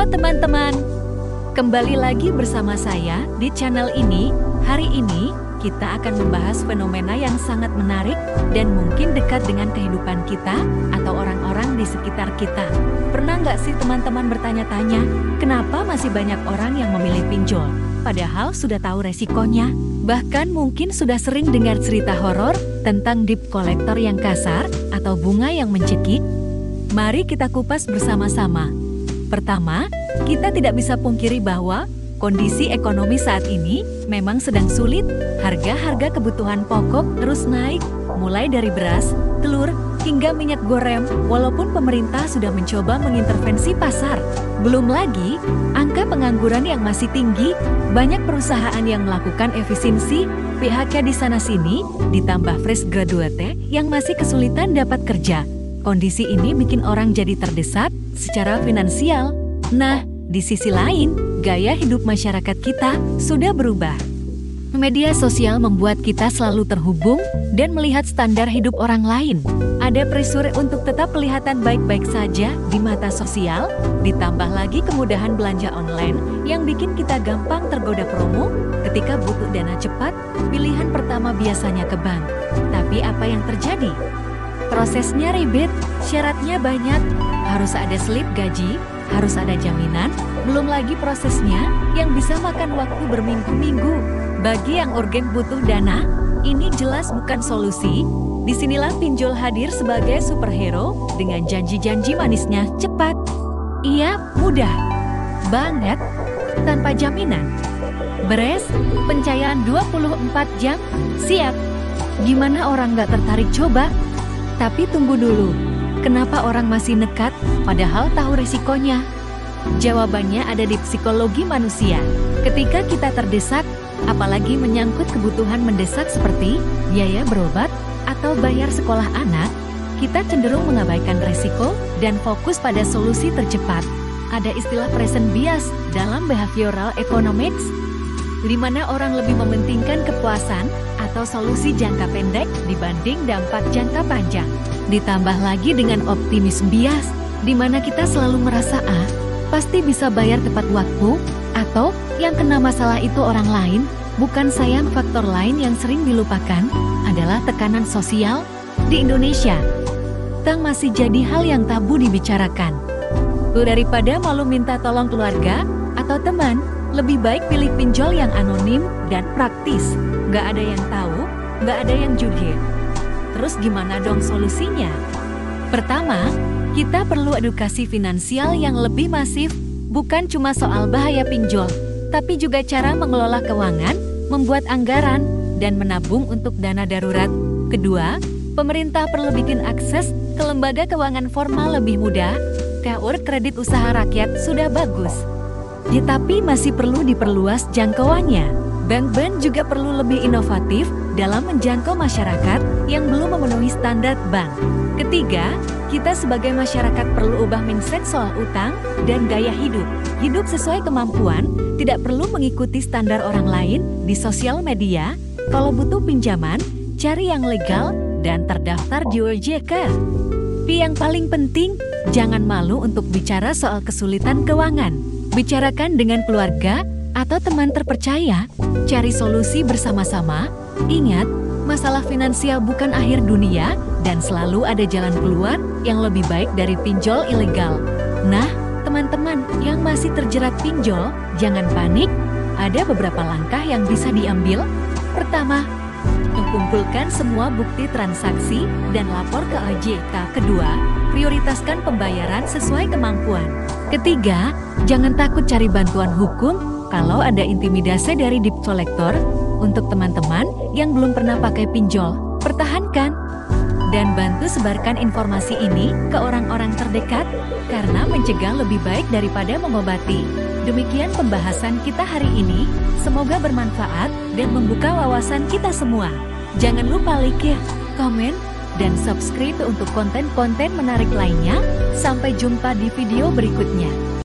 Halo teman-teman, kembali lagi bersama saya di channel ini. Hari ini kita akan membahas fenomena yang sangat menarik dan mungkin dekat dengan kehidupan kita atau orang-orang di sekitar kita. Pernah nggak sih teman-teman bertanya-tanya, kenapa masih banyak orang yang memilih pinjol? Padahal sudah tahu resikonya. Bahkan mungkin sudah sering dengar cerita horor tentang debt collector yang kasar atau bunga yang mencekik. Mari kita kupas bersama-sama. Pertama, kita tidak bisa pungkiri bahwa kondisi ekonomi saat ini memang sedang sulit. Harga-harga kebutuhan pokok terus naik, mulai dari beras, telur, hingga minyak goreng, walaupun pemerintah sudah mencoba mengintervensi pasar. Belum lagi, angka pengangguran yang masih tinggi, banyak perusahaan yang melakukan efisiensi, PHK di sana-sini, ditambah fresh graduate yang masih kesulitan dapat kerja. Kondisi ini bikin orang jadi terdesak secara finansial. Nah, di sisi lain, gaya hidup masyarakat kita sudah berubah. Media sosial membuat kita selalu terhubung dan melihat standar hidup orang lain. Ada pressure untuk tetap kelihatan baik-baik saja di mata sosial, ditambah lagi kemudahan belanja online yang bikin kita gampang tergoda promo. Ketika butuh dana cepat, pilihan pertama biasanya ke bank. Tapi apa yang terjadi? Prosesnya ribet, syaratnya banyak, harus ada slip gaji, harus ada jaminan, belum lagi prosesnya yang bisa makan waktu berminggu-minggu. Bagi yang urgen butuh dana, ini jelas bukan solusi. Disinilah pinjol hadir sebagai superhero dengan janji-janji manisnya cepat. Iya, mudah banget, tanpa jaminan. Beres, pencairan 24 jam, siap. Gimana orang nggak tertarik coba? Tapi tunggu dulu, kenapa orang masih nekat padahal tahu risikonya? Jawabannya ada di psikologi manusia. Ketika kita terdesak, apalagi menyangkut kebutuhan mendesak seperti biaya berobat atau bayar sekolah anak, kita cenderung mengabaikan resiko dan fokus pada solusi tercepat. Ada istilah present bias dalam behavioral economics, di mana orang lebih mementingkan kepuasan atau solusi jangka pendek dibanding dampak jangka panjang. Ditambah lagi dengan optimism bias, di mana kita selalu merasa pasti bisa bayar tepat waktu, atau yang kena masalah itu orang lain, bukan saya. Faktor lain yang sering dilupakan adalah tekanan sosial. Di Indonesia, utang masih jadi hal yang tabu dibicarakan. Daripada malu minta tolong keluarga atau teman, lebih baik pilih pinjol yang anonim dan praktis. Nggak ada yang tahu, nggak ada yang jugir. Terus gimana dong solusinya? Pertama, kita perlu edukasi finansial yang lebih masif, bukan cuma soal bahaya pinjol, tapi juga cara mengelola keuangan, membuat anggaran, dan menabung untuk dana darurat. Kedua, pemerintah perlu bikin akses ke lembaga keuangan formal lebih mudah. KUR kredit usaha rakyat sudah bagus, tapi masih perlu diperluas jangkauannya. Bank-bank juga perlu lebih inovatif dalam menjangkau masyarakat yang belum memenuhi standar bank. Ketiga, kita sebagai masyarakat perlu ubah mindset soal utang dan gaya hidup. Hidup sesuai kemampuan, tidak perlu mengikuti standar orang lain di sosial media. Kalau butuh pinjaman, cari yang legal dan terdaftar di OJK. Tapi yang paling penting, jangan malu untuk bicara soal kesulitan keuangan. Bicarakan dengan keluarga atau teman terpercaya, cari solusi bersama-sama. Ingat, masalah finansial bukan akhir dunia dan selalu ada jalan keluar yang lebih baik dari pinjol ilegal. Nah, teman-teman yang masih terjerat pinjol, jangan panik. Ada beberapa langkah yang bisa diambil. Pertama, kumpulkan semua bukti transaksi dan lapor ke OJK. Kedua, prioritaskan pembayaran sesuai kemampuan. Ketiga, jangan takut cari bantuan hukum kalau ada intimidasi dari debt collector. Untuk teman-teman yang belum pernah pakai pinjol, pertahankan dan bantu sebarkan informasi ini ke orang-orang terdekat, karena mencegah lebih baik daripada mengobati. Demikian pembahasan kita hari ini, semoga bermanfaat dan membuka wawasan kita semua. Jangan lupa like, komen, dan subscribe untuk konten-konten menarik lainnya. Sampai jumpa di video berikutnya.